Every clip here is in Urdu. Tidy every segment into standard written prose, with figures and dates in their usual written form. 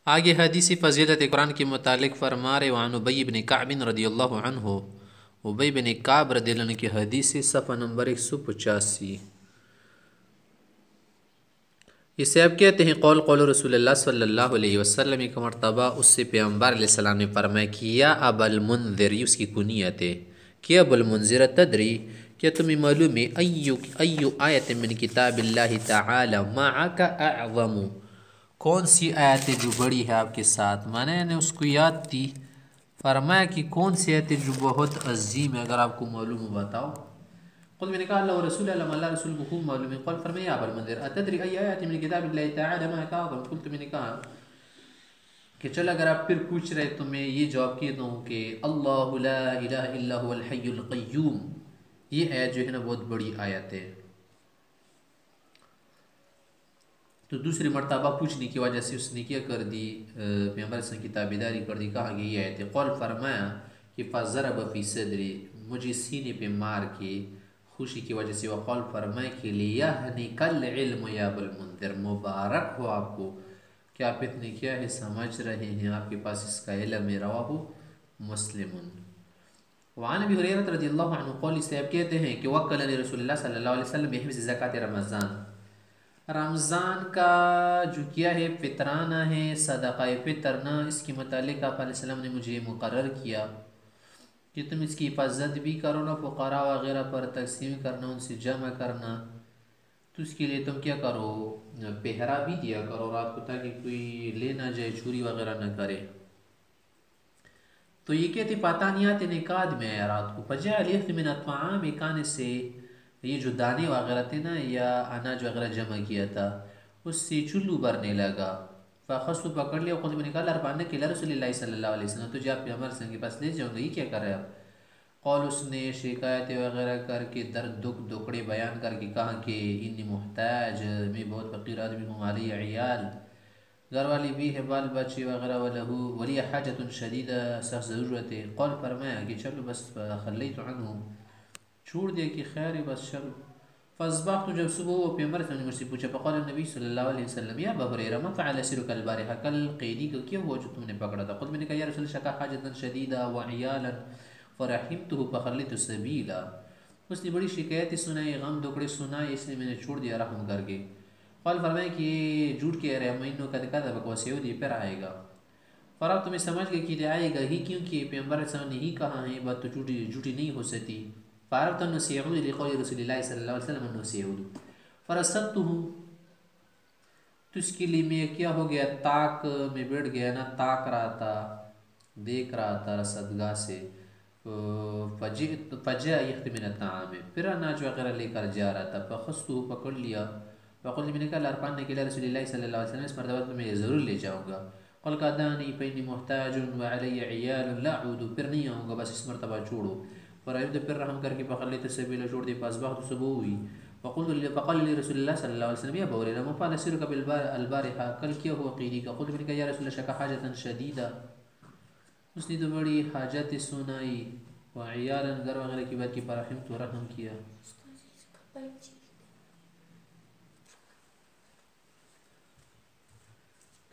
آگے حدیث فضیلت قرآن کے متعلق فرما رہے وعن ابی بن کعب رضی اللہ عنہ، ابی بن کعب رضی اللہ عنہ کی حدیث صفحہ نمبر 185۔ یہ سیب کہتے ہیں قول رسول اللہ صلی اللہ علیہ وسلم ایک مرتبہ اس سے پیغمبر علیہ السلام نے فرمایا کہ یا ابا المنذر، اس کی کنیت ہے کہ ابو المنذر تدری، کیا تمہیں معلوم ہے ایو آیت من کتاب اللہ تعالی معک اعظم، کون سی آیت جو بڑی ہے آپ کے ساتھ؟ میں نے اس کو یاد تھی، فرمایا کہ کون سی آیت جو بہت عظیم ہے، اگر آپ کو معلوم ہو بتاؤ۔ قل میں نے کہا اللہ و رسول اللہ رسول کو خوب معلوم ہے۔ قل فرمایا ابا المنذر اتدری ای آیت من کتاب اللہ تعالی معک اعظم، قلت میں نے کہا کہ چل اگر آپ پھر پوچھ رہے تو میں یہ جواب کہتا ہوں کہ اللہ لا الہ الا هو الحی القیوم، یہ آیت جو ہے نا بہت بڑی آیت ہے۔ تو دوسری مرتبہ پوچھنے کی وجہ سے اس نے کیا کر دی، پیغمبر صلی اللہ علیہ وسلم کی تابعداری کر دی، کہا کہ یہ آیت ہے۔ قول فرمایا کہ فضرب فی صدری، مجھے سینے پہ مار کے خوشی کی وجہ سے، وقول فرمایا کہ لیہنک العلم یا ابا المنذر، مبارک ہو آپ کو کہ آپ اتنے کیا ہے سمجھ رہے ہیں، آپ کے پاس اس کا علم ہے۔ رواہ مسلم۔ وعن ابی ہریرہ رضی اللہ عنہ قول، اس سے آپ کہتے ہیں کہ وکلنی رسول اللہ صلی اللہ علیہ وسلم بحفظ زکوٰۃ رمضان، رمضان کا جو کیا ہے فطرانہ ہے، صدقہ فطرنا، اس کے متعلق آپ علیہ السلام نے مجھے مقرر کیا کہ تم اس کی حفاظت بھی کرو نا، فقراء وغیرہ پر تقسیم کرنا، ان سے جمع کرنا، تو اس کے لیے تم کیا کرو، پہرا بھی دیا کرو رات کو، تاکہ کوئی لے نہ جائے، چوری وغیرہ نہ کرے۔ تو یہ کہتے پاتانیات نکاد میں آیا رات کو، فجاء لیخت من الطعام، کانے سے یہ جو دانے وغیرہ تھے نا یا اناج وغیرہ جمع کیا تھا، اس سے چلو بھرنے لگا۔ فاخذت، پکڑ لیا، خود میں نکالا، ارفعنک الى رسول اللہ صلی اللہ علیہ وسلم، تو جا پیغمبر صلی اللہ علیہ وسلم کے پاس لے جاؤں گا، یہ کیا کر رہے آپ؟ قول، اس نے شکایتیں وغیرہ کر کے، درد دکھ دکڑے بیان کر کے کہا کہ انی محتاج، میں بہت فقیر آدمی ہوں، علی عیال، گھر والی بھی ہے، بال بچے وغیرہ، ولہو ولی حاجت شدیدہ، سخت ضرورت ہے۔ قول فرمایا کہ چلو بس، خلیت عنہ، چھوڑ دیا کہ خیر ہے بس چلو۔ فاصبحت، جب صبح ہوا، پیغمبر صلی اللہ علیہ وسلم نے مجھ سے پوچھا، فقال النبی صلی اللہ علیہ وسلم یا ابا ہریرہ ما فعل اسیرک البارحہ، کل قیدی کو کیا ہوا جو تم نے پکڑا تھا؟ قلت، میں نے کہا یا رسول اللہ، شکا حاجتا شدیدہ وعیالا فرحمتہ فخلیت سبیلا، اس نے بڑی شکایتیں سنائی، غم دکڑے سنائے، اس لیے میں نے چھوڑ دیا رحم کر کے۔ قال فرمایا کہ یہ جھوٹ کہہ رہے ہیں، مینوں قد کذبک وسیعود، یہ پھر آئے گا۔ فراب تمہیں سمجھ گئے کہ یہ آئے گا ہی، کیونکہ پیغمبر صلی اللہ علیہ وسلم نے ہی کہا ہے، بات تو جھوٹی نہیں ہو سکتی۔ فعرفت انه سيعود لقول رسول اللہ صلی اللہ علیہ وسلم انه سيعود، فرصدته، تو اس کے لیے میں کیا ہو گیا، تاک میں بیٹھ گیا نا، تاک رہا تھا، دیکھ رہا تھا رصدگاہ سے۔ فجاء يخت من الطعام، پھر اناج وغیرہ لے کر جا رہا تھا، فخذته، پکڑ لیا، فقلت، میں نے کہا لارفعنک الى رسول اللہ صلی اللہ علیہ وسلم، اس مرتبہ میں ضرور لے جاؤں گا۔ قل قدانی فإني محتاج وعلی عیال لا اعود، پھر نہیں آؤں گا، بس اس مرتبہ چھوڑو۔ فرائد، پھر رحم کر کے فخلیت سبیلا، چھوڑ دی، فاصبحت، صبح ہوئی، فقال لی رسول اللہ صلی اللہ علیہ وسلم یا ابا ہریرہ ما فعل اسیرک البارحہ، کل کیا ہوا قیدی کا؟ قلت، میں نے کہا یا رسول اللہ، شکا حاجتا شدیدہ، اس نے تو بڑی حاجت سنائی، وعیالا، گھر وغیرہ کی بات کی، فرحمت، رحم کیا۔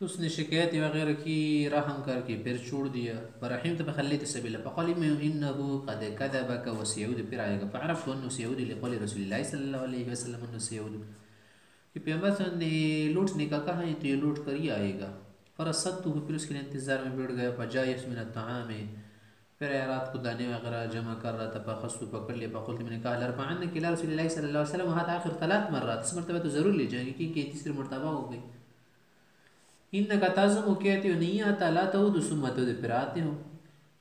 تو اس نے شکایت وغیرہ کی، رحم کر کے پھر چھوڑ دیا۔ فرحمت فخلیت سبیلا، فقال انه قد كذبك وسيعود، پھر آئے گا۔ فعرفت انه سيعود لقول رسول اللہ صلی اللہ علیہ وسلم انه سيعود، کہ پیغمبر صلی اللہ علیہ وسلم نے لوٹنے کا کہا ہے تو یہ لوٹ کر ہی آئے گا۔ فرصدته، پھر اس کے لیے انتظار میں بیٹھ گیا۔ فجاء من الطعام، پھر رات کو دانے وغیرہ جمع کر رہا تھا، فاخذت، پکڑ لیا، فقلت، میں نے کہا لارفعنک الى رسول اللہ صلی اللہ علیہ وسلم، وہاں آخر 3 مرات، اس مرتبہ تو ضرور لے جائیں گے کیونکہ تیسری مرتبہ ہو گئی۔ انکا تازم، کہتے ہو نہیں آتا، لا تعود ثم تعود، پھر آتے ہو۔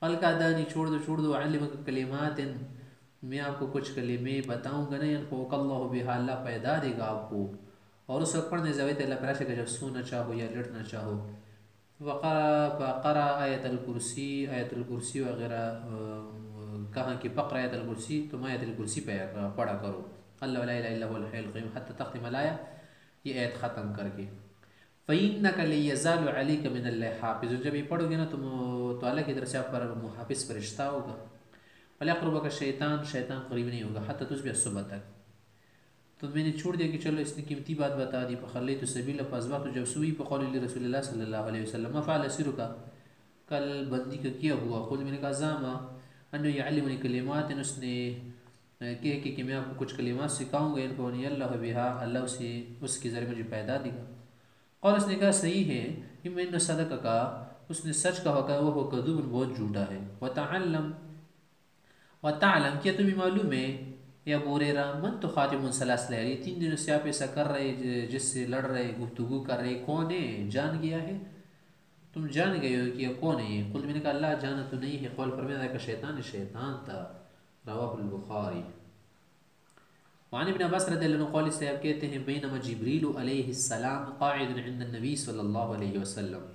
قل کا دانی، چھوڑ دو، علمک کلمات، میں آپ کو کچھ کلمے بتاؤں گا، نہیں ينفعک اللہ بها، اللہ پیدا دے گا آپ کو، اور اس وقت پڑھنے زویت اللہ پراشے کا جب سونا چاہو یا لڑنا چاہو۔ فقرا آیت الکرسی، آیت الکرسی وغیرہ کہاں کہ فقر آیت الکرسی، تم آیت الکرسی پڑھا کرو، اللہ لا الہ الا هو الحی القیوم، حتی تختم الآیہ، یہ آیت ختم کر کے۔ فَإِنَّكَ لِيَزَالُ عَلَيْكَ مِنَ اللَّهِ حَافِظٌ، جب یہ پڑھو گے نا تو اللہ کی طرف سے آپ پر محافظ فرشتہ ہوگا۔ وَلَا يَقْرُبُكَ الشَّيْطَانُ، شیطان قریب نہیں ہوگا، حتی تصبح، صبح تک۔ تو میں نے چھوڑ دیا کہ چلو اس نے قیمتی بات بتا دی. فخلیت السبیل فاصبحت جب سوئی فقال لرسول اللہ صلی اللہ علیہ وسلم ما فعل اسیرک کل بندی کا کیا ہوا. خود میں نے کہا زاما انه يعلمني کلمات اس نے کہ میں آپ کو کچھ کلمات سکھاؤں گا انفعنی اللہ بہا اللہ اسے اس کے ذریعے مجھے پیدا دے گا. اور اس نے کہا صحیح ہے اما ان صدق کا اس نے سچ کہا کہ وہ کذوب بہت جھوٹا ہے. وتعلم کیا تمہیں معلوم ہے یا ابو ہریرہ من تو خاتم ثلاث لیال 3 دنوں سے آپ ایسا کر رہے جس سے لڑ رہے گفتگو کر رہے کون ہے جان گیا ہے تم جان گئے ہو کہ کون ہے یہ. قلت میں نے کہا اللہ جانا تو نہیں ہے. قول فرمایا کہ شیطان تھا. رواہ البخاری. وعن ابن عباس رضی اللہ عنہ قول صاحب کہتے ہیں بینما جبریل علیہ السلام قاعد عند النبی صلی اللہ علیہ وسلم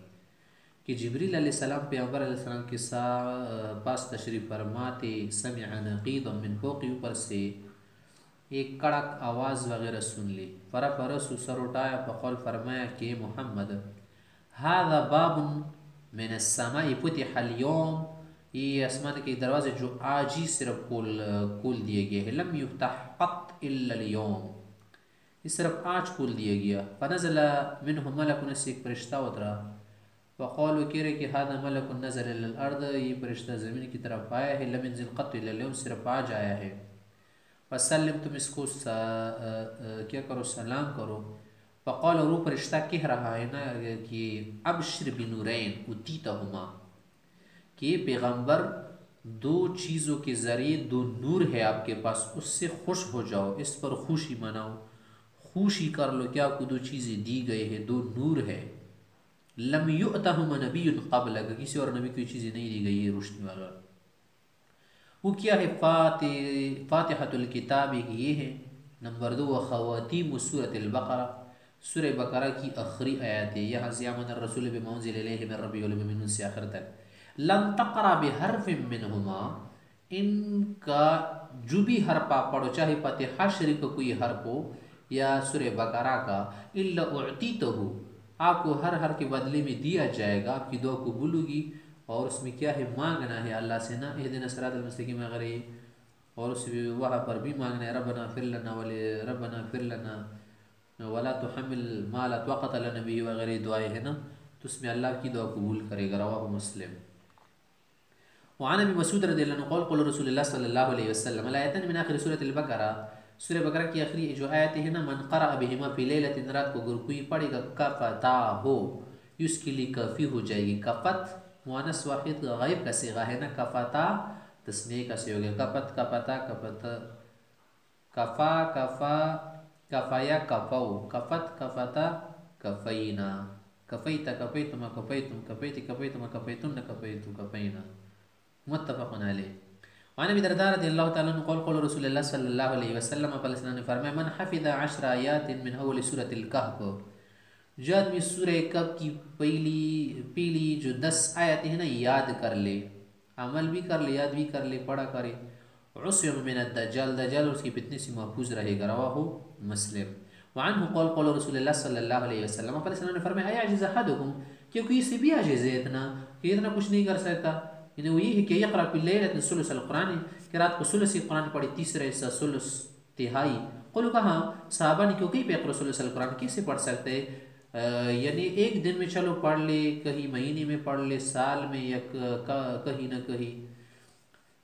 کہ جبریل علیہ السلام پیغمبر علیہ السلام کے پاس تشریف فرماتے سمع نقیضا من فوق اوپر سے ایک کڑک آواز وغیرہ سن لی. فرفع رأسه سر اٹھایا فقال فرمایا کہ محمد هذا باب من السماء فتح اليوم یہ آسمان کے دروازے جو آج ہی صرف کھول دیے گئے ہیں. لم یفتح قط الا اليوم یہ صرف آج کھول دیا گیا. فنزل منه ملک سے ایک فرشتہ اترا. وقالوا کہہ رہے کہ هذا ملک نزل الى الارض یہ فرشتہ زمین کی طرف آیا ہے. لم ينزل قط الا اليوم صرف آج آیا ہے. وسلم تم اس کو کیا کرو سلام کرو. فقال اور وہ فرشتہ کہہ رہا ہے نا کہ ابشر بنورین اتیتہما کہ پیغمبر 2 چیزوں کے ذریعے 2 نور ہے آپ کے پاس اس سے خوش ہو جاؤ اس پر خوشی مناؤ خوشی کر لو کہ آپ کو 2 چیزیں دی گئی ہے 2 نور ہے. لم یؤتہما نبی قبل کسی اور نبی کو یہ چیزیں نہیں دی گئی ہے روشنی والا. وہ کیا ہے فاتحۃ الکتاب یہ ہے. نمبر 2 خواتیم سورۃ البقرہ سورہ بقرہ کی آخری آیات ہے. یہاں سے آمن الرسول بما انزل الیہ من ربہ والمؤمنون سے آخر تک. لن تقرأ بحرف منہما ان کا جو بھی حرف آپ پڑھو چاہے فاتحہ شریف کا کوئی حرف ہو یا سورہ بقرہ کا الا اعطیتہ آپ کو ہر حرف کے بدلے میں دیا جائے گا. آپ کی دعا قبول ہوگی اور اس میں کیا ہے مانگنا ہے اللہ سے نا اہدنا الصراط المستقیم وغیرہ اور اس وہاں پر بھی مانگنا ہے ربنا اغفر لنا ولا تحمل ما لا طاقت لنا به وغیرہ دعائیں ہیں نا تو اس میں اللہ کی دعا قبول کرے گا. رواہ مسلم. وعن ابی مسعود رضی اللہ عنہ قال قال رسول اللہ صلی اللہ علیہ وسلم الآیتان من آخر سورۃ البقرہ سورہ بقرہ کی آخری جو آیت ہے نا من قرأ بہما فی لیلۃ رات کو اگر کوئی پڑھے گا کفتاہ اس کے لیے کافی ہو جائے گی. کفت مؤنث واحد غائب کا صیغہ ہے نا کفتا تسنیہ کا صیغہ ہے. کفت کفتا کفت کفا کفا کفایا کفو کفت کفتا کفینا کفیت کفیتما کفیتم کفیت کفیتما کفیتن کفیت کفینا. متفق علیہ. وعن ابی درداء رضی اللہ تعالیٰ عنہ قال قال رسول اللہ صلی اللہ علیہ وسلم فلسطین نے فرمایا من حفظ 10 آیات من اول سورۃ الکہف جو آدمی سورہ کہف کی پہلی جو 10 آیتیں ہیں نا یاد کر لے عمل بھی کر لے یاد بھی کر لے پڑھا کرے عصم من الدجال دجال اس کی فتنے سے محفوظ رہے گا. رواہ مسلم. وعنہ قال قال رسول اللہ صلی اللہ علیہ وسلم فلسطین نے فرمایا ایعجز احدکم کیونکہ اس سے بھی عاجز ہے اتنا کہ اتنا کچھ نہیں کر سکتا. یعنی وہ یہ ہے کہ یقرأ فی اللیلۃ ثلث القرآن کہ رات کو ثلث قرآن پڑھی تیسرا حصہ ثلث تہائی. قالوا کہا صحابہ نے کیوں کہ یقرأ ثلث القرآن کیسے پڑھ سکتے یعنی ایک دن میں چلو پڑھ لے کہیں مہینے میں پڑھ لے سال میں یا کہیں نہ کہیں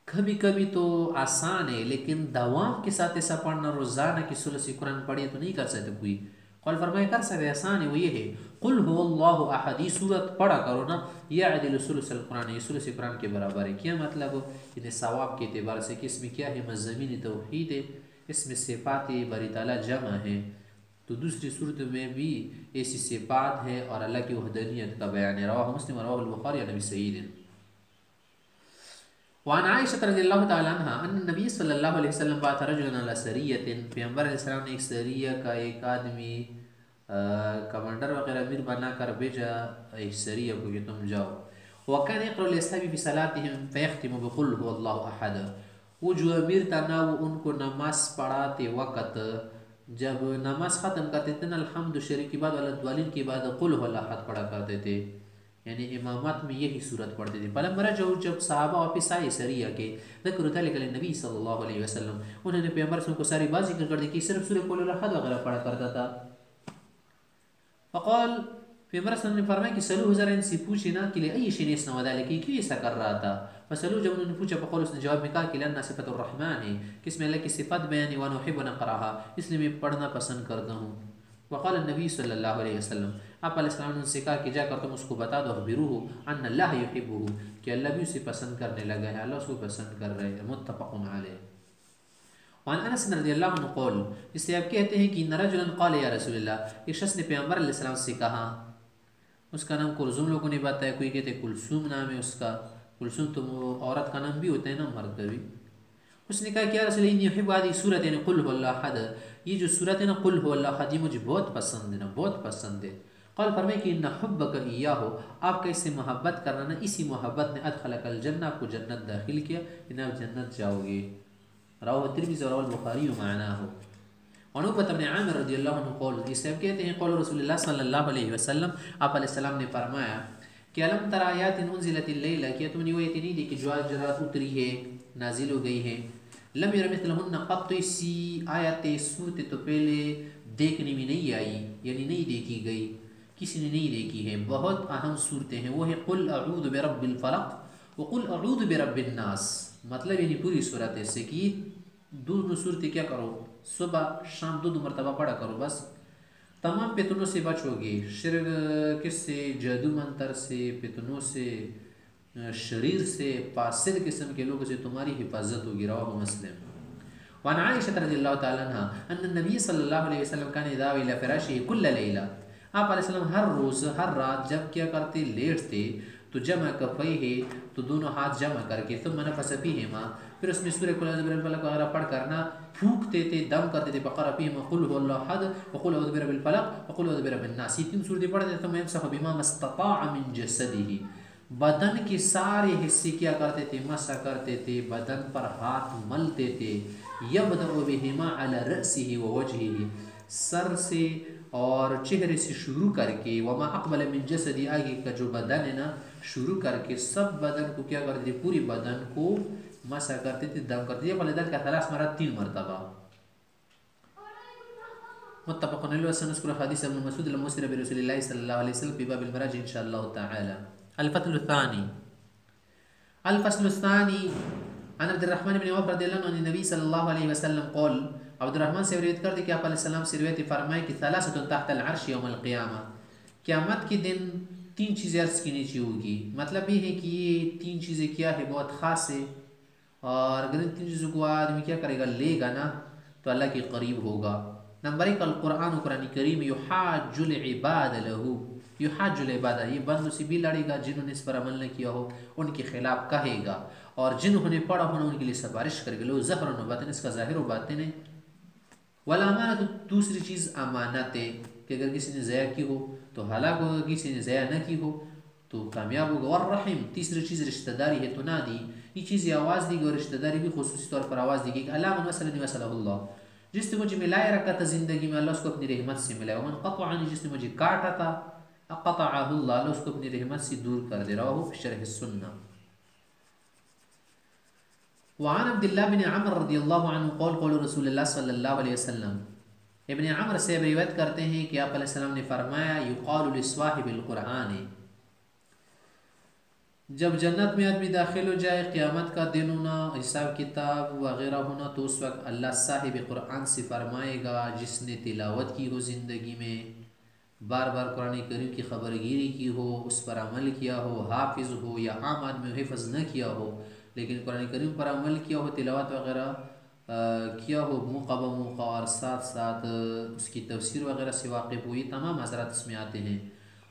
کبھی کبھی تو آسان ہے لیکن دوام کے ساتھ ایسا پڑھنا روزانہ کی ثلث قرآن پڑھی تو نہیں کر سکتے کوئی. قال فرمایا کر سکتے آسان ہے وہ یہ ہے قل هو اللہ احد یہ سورت پڑھا کرو نا یعدل ثلث القرآن یہ ثلث قرآن کے برابر ہے. کیا مطلب انہیں ثواب کے اعتبار سے کہ اس میں کیا ہے مضامین توحید ہے اس میں صفات باری تعالیٰ جمع ہے تو دوسری صورت میں بھی ایسی صفات ہے اور اللہ کی وحدانیت کا بیان ہے. رواہ مسلم رواہ البخاری عن ابی سعید. وعن عائشہ رضی اللہ تعالی عنہ ان النبی صلی اللہ علیہ وسلم بعث رجلا علی سریۃ پیغمبر علیہ السلام نے ایک سریہ کا ایک آدمی کمانڈر وغیرہ امیر بنا کر بھیجا ایک سریہ کو کہ تم جاؤ. وکان یقرأ لاصحابہ فی صلاتہم فیختم بقل هو اللہ احد وہ جو امیر تھا نا وہ ان کو نماز پڑھاتے وقت جب نماز ختم کرتے تھے نا الحمد شریف کے بعد الضالین کے بعد قل هو اللہ احد پڑھا کرتے تھے یعنی امامت میں یہی صورت پڑھتے تھے. فلما رجعوا جب صحابہ واپس آئے سریہ کے ذکر ذلك للنبی صلی اللہ علیہ وسلم انہوں نے پیغمبر صلی اللہ علیہ وسلم کو ساری بات ذکر کر دی کہ صرف سورہ قل الاحد وغیرہ پڑھا کرتا تھا. فقال پیغمبر صلی اللہ علیہ وسلم نے فرمایا کہ سلوہ ذرا ان سے پوچھے نا کہ لأی شیء يصنع ذلك کیوں ایسا کر رہا تھا. فسلوہ جب انہوں نے پوچھا فقال اس نے جواب میں کہا کہ لأن صفت الرحمن ہے کہ اس میں اللہ کی صفت بیان ہے وانا احب ان اقراها اس لیے میں پڑھنا پسند کرتا ہوں. وقال النبی صلی اللہ علیہ وسلم آپ علیہ السلام نے ان سے کہا کہ جا کر تم اس کو بتا دو اخبروه ان اللہ یحبه کہ اللہ بھی اسے پسند کرنے لگا ہے, اللہ اس کو پسند کر رہے ہیں. متفق علیہ. وعن انس رضی اللہ عنہ قول اس سے آپ کہتے ہیں کہ ان رجلا قال یا رسول اللہ ایک شخص نے پیغمبر علیہ السلام سے کہا, اس کا نام کلثوم لوگوں نے بتایا, کوئی کہتے ہیں کلثوم نام ہے اس کا. کلثوم تو عورت کا نام بھی ہوتا ہے نا, مرد کا بھی. اس نے کہا کہ یا رسول اللہ انی احب هذه سورۃ یعنی قل هو اللہ احد, یہ جو سورت ہے نا قل هو اللہ احد یہ مجھے بہت پسند ہے نا, بہت پسند ہے. قال فرمائے کہ ان حبک ایاہ آپ کا اس سے محبت کرنا نا اسی محبت نے ادخلک الجنہ آپ کو جنت داخل کیا, ان آپ جنت جاؤ گے. رواه الترمذی ورواه البخاری ومعناه. وعن عقبہ بن عامر رضی اللہ عنہ قول اس سے کہتے ہیں قول رسول اللہ صلی اللہ علیہ وسلم آپ علیہ السلام نے فرمایا کہ علم تر آیات انزلت اللیلہ کیا تم نے وہ آیت نہیں دیکھی جو آج رات اتری ہے نازل ہو گئی ہے. لم یر مثلہن قط اسی آیت صورت تو پہلے دیکھنے میں نہیں آئی یعنی نہیں دیکھی گئی, کسی نے نہیں دیکھی ہے. بہت اہم صورتیں ہیں وہ ہے قل اعوذ برب الفلق وقل اعوذ برب الناس. مطلب یعنی پوری صورت ہے سے کہ دو صورتیں کیا کرو صبح شام دو مرتبہ پڑھا کرو بس, تمام فتنوں سے بچو گے. شرک کس سے, جادو منتر سے, فتنوں سے, شریر سے, فاسد قسم کے لوگوں سے تمہاری حفاظت ہوگی. رواہ مسلم. وعن عائشہ رضی اللہ تعالی عنہ ان النبی صلی اللہ علیہ وسلم کان اذا آوى الى فراشه كل لیلہ آپ علیہ السلام ہر روز ہر رات جب کیا کرتے لیٹتے تو جمع کفیہ تو دونوں ہاتھ جمع کر کے ثم نفس فیہما پھر اس میں سورہ قل اعوذ برب الفلق وغیرہ پڑھ کرنا پھونکتے تھے, دم کرتے تھے. فقرأ فیہما قل هو اللہ احد وقل اعوذ برب الفلق وقل اعوذ برب الناس. یہ تین سورتیں پڑھتے ثم یمسح بما استطاع من جسدہ بدن کے سارے حصے کیا کرتے تھے مسح کرتے تھے, بدن پر ہاتھ ملتے تھے. یبدأ بہما علی رأسہ ووجہہ سر سے اور چہرے سے شروع کر کے, وما اقبل من جسدی آگے کا جو بدن ہے نا شروع کر کے سب بدن کو کیا کرتے تھے پوری بدن کو مسح کرتے تھے, دم کرتے تھے. فلذلك کا 3 مرات 3 مرتبہ. متفق علیہ. وسنذكر حدیث ابن مسعود المسر برسول اللہ صلی اللہ علیہ وسلم في باب المراج ان شاء اللہ تعالی. الفصل الثانی عن عبد الرحمن بن عوف رضی اللہ عنہ عن النبی صلی اللہ علیہ وسلم قول عبد الرحمن سے روایت کرتے کہ آپ علیہ السلام سے روایت فرمائے کہ ثلاثۃ تحت العرش یوم القیامہ قیامت کے دن 3 چیزیں عرش کے نیچے ہوگی. مطلب یہ ہے کہ یہ 3 چیزیں کیا ہے بہت خاص ہے, اور اگر ان 3 چیزوں کو آدمی کیا کرے گا لے گا نا تو اللہ کے قریب ہوگا. نمبر 1 القرآن قرآن کریم یحاج العباد له یحاج العباد یہ بندوں سے بھی لڑے گا جنہوں نے اس پر عمل نہ کیا ہو ان کے خلاف کہے گا, اور جنہوں نے پڑھا ہونا ان کے لیے سفارش کرے گا. لو ظاہر و باطن اس کا ظاہر و باطن ہے. والامانت دوسری چیز امانت ہے کہ اگر کسی نے ضیاع کی ہو تو ہلاک ہوگا, کسی نے ضیاع نہ کی ہو تو کامیاب ہوگا. والرحم تیسری چیز رشتہ داری ہے. تنادی یہ چیز آواز دی گئی اور رشتہ داری بھی خصوصی طور پر آواز دی گئی کہ اللہ من وصلنی وصلہ اللہ جس نے مجھے ملائے رکھا تھا زندگی میں اللہ اس کو اپنی رحمت سے ملائے. ومن قطعنی جس نے مجھے کاٹا تھا قطعہ اللہ اس کو اپنی رحمت سے دور کر دے. رواہ فی شرح السنہ. وعن عبد اللہ بن عمر رضی اللہ عنہ قول قول رسول اللہ صلی اللہ علیہ وسلم ابن عمر سے روایت کرتے ہیں کہ آپ علیہ السلام نے فرمایا یقال لصاحب القرآن جب جنت میں آدمی داخل ہو جائے قیامت کا دن ہونا حساب کتاب وغیرہ ہونا تو اس وقت اللہ صاحب قرآن سے فرمائے گا جس نے تلاوت کی ہو زندگی میں, بار بار قرآن کریم کی خبر گیری کی ہو, اس پر عمل کیا ہو, حافظ ہو یا عام آدمی حفظ نہ کیا ہو لیکن قرآن کریم پر عمل کیا ہو, تلاوت وغیرہ کیا ہو موقع بموقع اور ساتھ ساتھ اس کی تفسیر وغیرہ سے واقف ہو, یہ تمام حضرات اس میں آتے ہیں.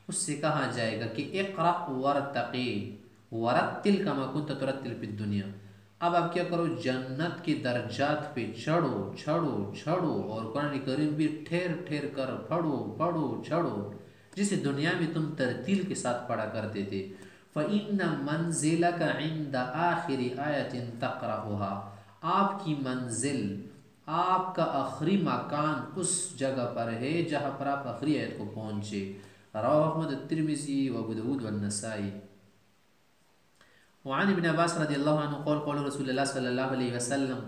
اس سے کہا جائے گا کہ اقرأ ورتقی ورتل کما کنت ترتل فی الدنیا. اب آپ کیا کرو جنت کے درجات پہ چڑھو چڑھو چڑھو اور قرآن کریم بھی ٹھہر ٹھہر کر پڑھو پڑھو چڑھو جسے دنیا میں تم ترتیل کے ساتھ پڑھا کرتے تھے. فَإِنَّ مَنزِلَكَ عِنْدَ آخِرِ آیَةٍ تَقْرَأُهَا آپ کی منزل آپ کا آخری مکان اس جگہ پر ہے جہاں پر آپ آخری آیت کو پہنچے. رواه أحمد الترمذي وأبو داود والنسائي. وعن ابن عباس رضی اللہ عنہ قول قول رسول اللہ صلی اللہ علیہ وسلم،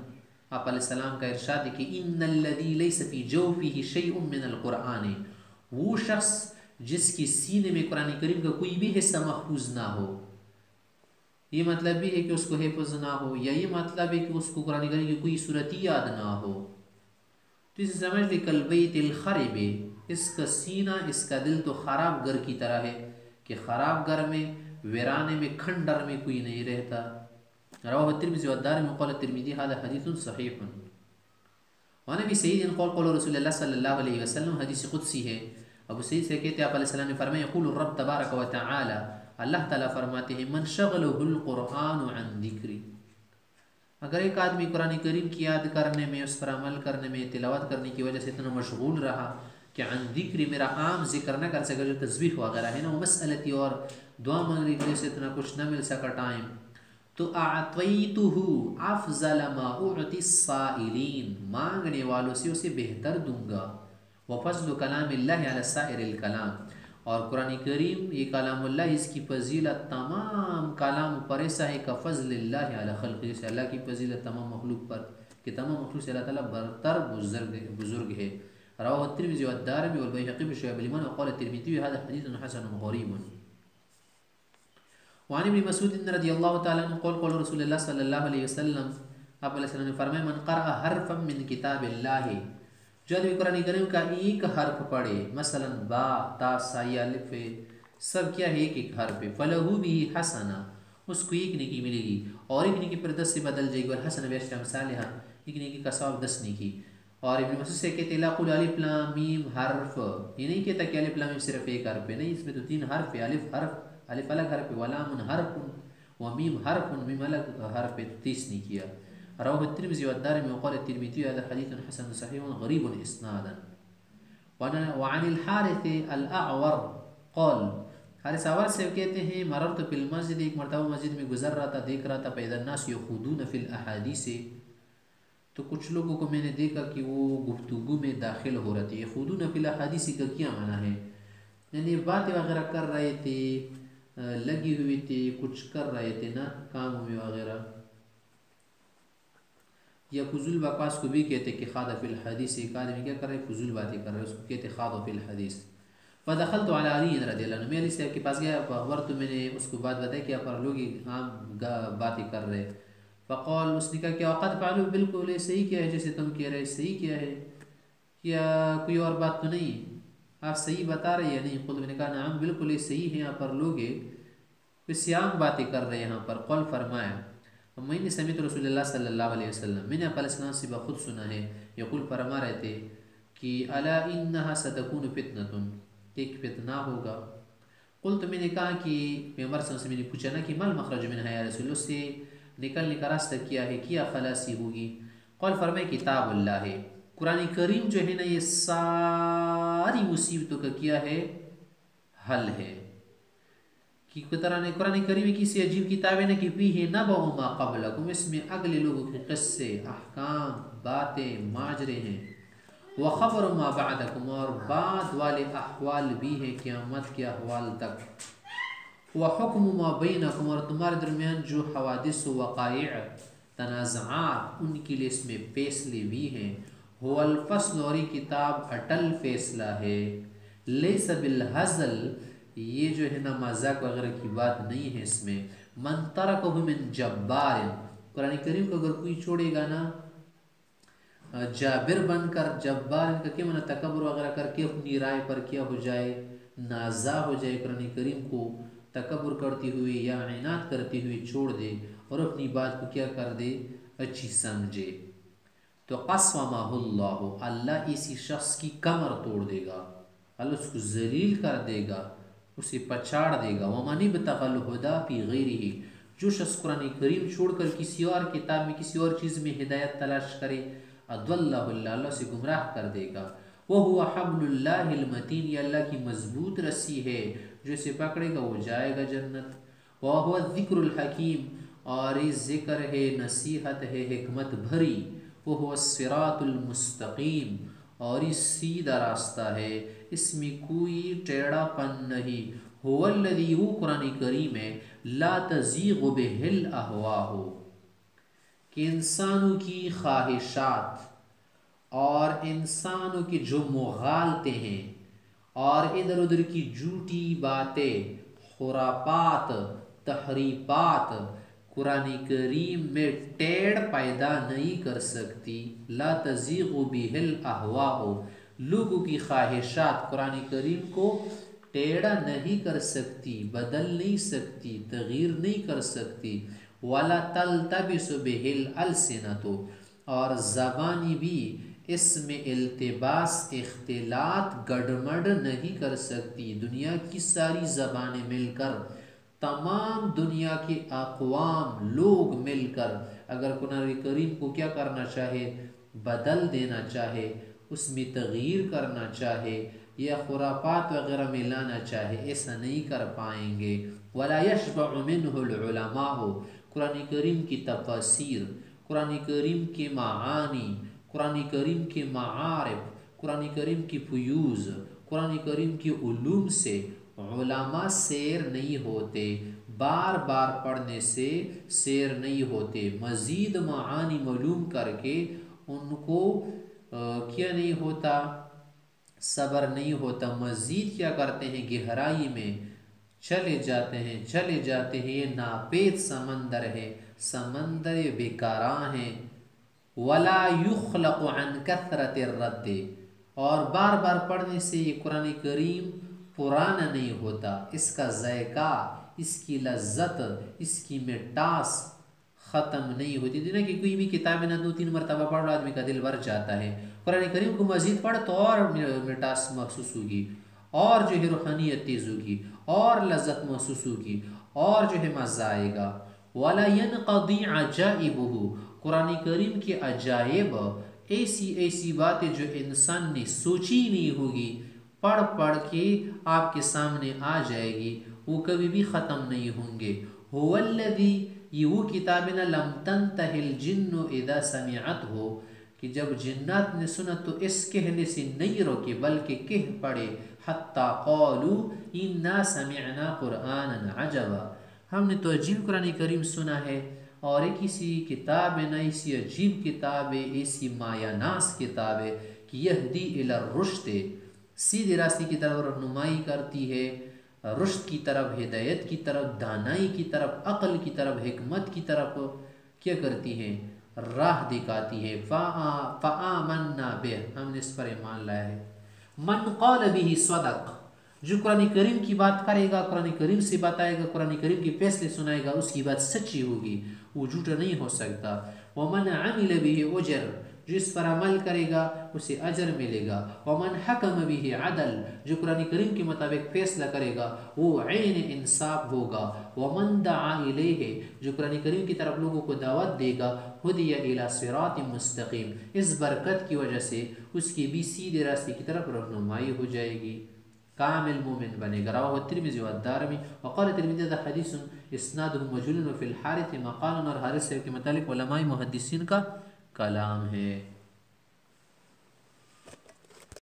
آپ علیہ السلام کا ارشاد ہے کہ ان الذی لیس فی جوفہ شیء من القرآن، وہ شخص جس کی سینے میں قرآن کریم کا کوئی بھی حصہ محفوظ نہ ہو. یہ مطلب بھی ہے کہ اس کو حفظ نہ ہو، یا یہ مطلب ہے کہ اس کو قرآن کریم کی کوئی صورت یاد نہ ہو. تو اسے سمجھ لے کالبیت الخرب، اس کا سینہ، اس کا دل تو خراب گھر کی طرح ہے کہ خراب گھر میں، ویرانے میں، کھنڈر میں کوئی نہیں رہتا. رواه الترمذي والدارمي وقال الترمذي هذا حديث صحيح. وعن ابي سعيد قال قال رسول الله صلی اللہ علیہ وسلم، حدیث قدسی ہے. ابو سعید سے کہتے ہیں آپ علیہ السلام نے فرمایا یقول الرب تبارک و تعالی، اللہ تعالیٰ فرماتے ہیں من شغله القرآن عن ذکری، اگر ایک آدمی قرآن کریم کی یاد کرنے میں، اس پر عمل کرنے میں، تلاوت کرنے کی وجہ سے اتنا مشغول رہا کہ عن ذکری، میرا عام ذکر نہ کر سکا، جو تسبیح وغیرہ ہے نا، وہ مسئلتی اور دعا مانگنے کی وجہ سے اتنا کچھ نہ مل سکا ٹائم، تو اعطیتہ افضل ما اعطی السائلین، مانگنے والوں سے اسے بہتر دوں گا. وفضل کلام اللہ علی سائر الکلام، اور قرآن کریم یہ کلام اللہ، اس کی فضیلت تمام کلام پر ایسا ہے کہ فضل اللہ علی خلق، سے اللہ کی فضیلت تمام مخلوق پر، کہ تمام مخلوق سے اللہ تعالیٰ برتر بزرگ ہے. رواه الترمذی والدارمی والبیہقی بشعب الایمان وقال الترمذی هذا حدیث حسن غریب. وعن ابن مسعود رضی اللہ تعالیٰ عنہ قول قول رسول اللہ صلی اللہ علیہ وسلم، آپ علیہ السلام نے فرمایا من قرأ حرفا من کتاب اللہ، جو آدمی قرآن کریم کا ایک حرف پڑھے، مثلا با، تا، سا، یا الف، سب کیا ہے ایک ایک حرف، فلہو بھی حسنہ، اس کو ایک نیکی ملے گی، اور ایک نیکی پر 10 سے بدل جائے گی، اور حسنہ بیشتر امثالہا، ایک نیکی کا ثواب 10 نیکی. اور ابن مسعود سے کہتے لا قل الف لام میم حرف، یہ نہیں کہتا کہ الف لام میم صرف ایک حرف ہے، نہیں، اس میں تو 3 حرف ہے، الف حرف، الف الگ حرف ہے، ولام حرف ومیم حرف، میم الگ حرف ہے، 30 نیکیاں. رواه الترمذي والدارمي وقال الترمذي هذا حديث حسن صحيح غريب اسنادا. وعن الحارث الاعور قال، حارث اعور سے کہتے ہیں مررت في المسجد، ایک مرتبہ مسجد میں گزر رہا تھا، دیکھ رہا تھا فإذا الناس يخوضون في الاحاديث، تو کچھ لوگوں کو میں نے دیکھا کہ وہ گفتگو میں داخل ہو رہے تھے. يخوضون في الاحاديث کا کیا معنی ہے؟ یعنی باتیں وغیرہ کر رہے تھے، لگی ہوئی تھے، کچھ کر رہے تھے نا کاموں میں وغیرہ، یا فضول بکواس کو بھی کہتے کہ خاض فی الحدیث، ایک آدمی کیا کر رہے فضول باتیں کر رہے، اس کو کہتے خاض فی الحدیث. فدخلت علی علی رضی اللہ عنہ، میں علی صاحب کے پاس گیا، فاخبرت، تو میں نے اس کو بات بتائی کہ پر لوگ عام باتیں کر رہے. فقال، اس نے کہا کہ وقد فعلوا، بالکل صحیح کیا ہے جیسے تم کہہ رہے، صحیح کیا ہے، کیا کوئی اور بات تو نہیں، آپ صحیح بتا رہے یا نہیں؟ خود میں نے کہا نعم بالکل یہ صحیح ہے، یہاں پر لوگ کسی عام باتیں کر رہے ہیں یہاں پر. قول فرمایا میں نے سمیت رسول اللہ صلی اللہ علیہ وسلم، میں نے آپ علیہ السلام سے بخود سنا ہے، یقول فرما رہے تھے کہ الا انہا ستکون فتنۃ، ایک فتنہ ہوگا. قلت، میں نے کہا کہ پیغمبر صلی اللہ علیہ وسلم سے میں نے پوچھا نا کہ مل مخرج منہا یا رسول اللہ، سے نکلنے کا راستہ کیا ہے، کیا خلاصی ہوگی؟ قول فرمائے کتاب اللہ ہے، قرآن کریم جو ہے نا یہ ساری مصیبتوں کا کیا ہے، حل ہے. کہ قرآن کریم کسی عجیب کتاب ہے نا کہ فیہ نبأ ما قبلکم، اس میں اگلے لوگوں کے قصے، احکام، باتیں، ماجرے ہیں. وخبر ما بعدکم، اور بعد والے احوال بھی ہیں قیامت کے احوال تک. وحکم ما بینکم، اور تمہارے درمیان جو حوادث و وقائع، تنازعات، ان کے لیے اس میں فیصلے بھی ہیں. هو الفصل، اور یہ کتاب اٹل فیصلہ ہے. لیس بالہزل، یہ جو ہے نا مذاق وغیرہ کی بات نہیں ہے اس میں. من ترکہ من جبار، قرآن کریم کو اگر کوئی چھوڑے گا نا جابر بن کر، جبار کا کیا معنی، تکبر وغیرہ کر کے اپنی رائے پر کیا ہو جائے، نازا ہو جائے، قرآن کریم کو تکبر کرتی ہوئی یا عناد کرتی ہوئی چھوڑ دے، اور اپنی بات کو کیا کر دے، اچھی سمجھے، تو قسمہ اللہ، اللہ اسی شخص کی کمر توڑ دے گا، اللہ اس کو ذلیل کر دے گا، اسے پچاڑ دے گا. وَمَنِ ابْتَغَى الْهُدَى فِي غَيْرِهِ، جو شخص قرآن کریم چھوڑ کر کسی اور کتاب میں، کسی اور چیز میں ہدایت تلاش کرے، اضلہ اللہ، اللہ سے گمراہ کر دے گا. وَهُوَ حَبْلُ اللَّهِ الْمَتِينُ، یہ اللہ کی مضبوط رسی ہے، جو اسے پکڑے گا وہ جائے گا جنت. وَهُوَ الذِّكْرُ الْحَكِيمُ، اور یہ ذکر ہے، نصیحت ہے حکمت بھری. وَهُوَ الصِّرَاطُ الْمُسْتَقِيمُ، اور یہ سیدھا راستہ ہے. اس میں کوئی ٹیڑھا پن نہیں. هو الذی، وہ قرآن کریم ہے، لا تزیغ بہ الاہواء، کہ انسانوں کی خواہشات اور انسانوں کی جو مغالطے ہیں اور ادھر ادھر کی جھوٹی باتیں، خرافات، تحریفات قرآن کریم میں ٹیڑھ پیدا نہیں کر سکتی. لا تزیغ بہ الاہواء، لوگوں کی خواہشات قرآن کریم کو ٹیڑھا نہیں کر سکتی، بدل نہیں سکتی، تغییر نہیں کر سکتی. ولا تلتبس بہ الالسنۃ، اور زبانی بھی اس میں التباس، اختلاط، گڑمڑ نہیں کر سکتی. دنیا کی ساری زبانیں مل کر، تمام دنیا کے اقوام، لوگ مل کر اگر قرآن کریم کو کیا کرنا چاہے، بدل دینا چاہے، اس میں تغییر کرنا چاہے یا خرافات وغیرہ میں لانا چاہے، ایسا نہیں کر پائیں گے. ولا یشبع منہ العلماء، قرآن کریم کی تفاسیر، قرآن کریم کے معانی، قرآن کریم کے معارف، قرآن کریم کی فیوز، قرآن کریم کی علوم سے علماء سیر نہیں ہوتے. بار بار پڑھنے سے سیر نہیں ہوتے. مزید معانی معلوم کر کے ان کو کیا نہیں ہوتا، صبر نہیں ہوتا. مزید کیا کرتے ہیں، گہرائی میں چلے جاتے ہیں، چلے جاتے ہیں. یہ ناپید سمندر ہے، سمندر بیکاراں ہے. ولا یخلق عن کثرت الرد، اور بار بار پڑھنے سے یہ قرآن کریم پرانا نہیں ہوتا. اس کا ذائقہ، اس کی لذت، اس کی مٹاس ختم نہیں ہوتی. دینا کہ کوئی بھی کتاب نہ 2-3 مرتبہ پڑھ آدمی کا دل بھر جاتا ہے. قرآن کریم کو مزید پڑھ تو اور مٹاس محسوس ہوگی، اور جو ہے روحانیت تیز ہوگی، اور لذت محسوس ہوگی، اور جو ہے مزہ آئے گا. ولا ينقضي عجائبه، قرآن کریم کے عجائب، ایسی ایسی باتیں جو انسان نے سوچی نہیں ہوگی، پڑھ پڑھ کے آپ کے سامنے آ جائے گی، وہ کبھی بھی ختم نہیں ہوں گے. هو الذی، یہ وہ کتاب نہ لم تنتہ الجن اذا سمعته، کہ جب جنات نے سنا تو اس کہنے سے نہیں روکے بلکہ کہہ پڑے، حتی قالوا انا سمعنا قرآنا عجبا، ہم نے تو عجیب قرآن کریم سنا ہے. اور ایک ایسی کتاب ہے، نہ ایسی عجیب کتاب ہے، ایسی مایہ ناز کتاب ہے کہ یہدی الی الرشد، سیدھے راستے کی طرف رہنمائی کرتی ہے، رشد کی طرف، ہدایت کی طرف، دانائی کی طرف، عقل کی طرف، حکمت کی طرف کیا کرتی ہے، راہ دکھاتی ہے. فآمنا بہ، ہم نے اس پر ایمان لایا ہے. من قال به صدق، جو قرآن کریم کی بات کرے گا، قرآن کریم سے بتائے گا، قرآن کریم کے فیصلے سنائے گا، اس کی بات سچی ہوگی، وہ جھوٹا نہیں ہو سکتا. ومن عمل به اجر، جو اس پر عمل کرے گا اسے اجر ملے گا. ومن حکم به عدل، جو قرآن کریم کے مطابق فیصلہ کرے گا وہ عین انصاف ہوگا. ومن دعا الیہ، جو قرآن کریم کی طرف لوگوں کو دعوت دے گا، ہدی الی صراط مستقیم، اس برکت کی وجہ سے اس کی بھی سیدھے راستے کی طرف رہنمائی ہو جائے گی، کامل مومن بنے گا. رواہ الترمذی والدارمی. وقال الترمذی هذا حدیث اسناده مجهول وفي الحارث مقال، اور حارث صاحب کے متعلق علماء محدثین کا کلام ہے.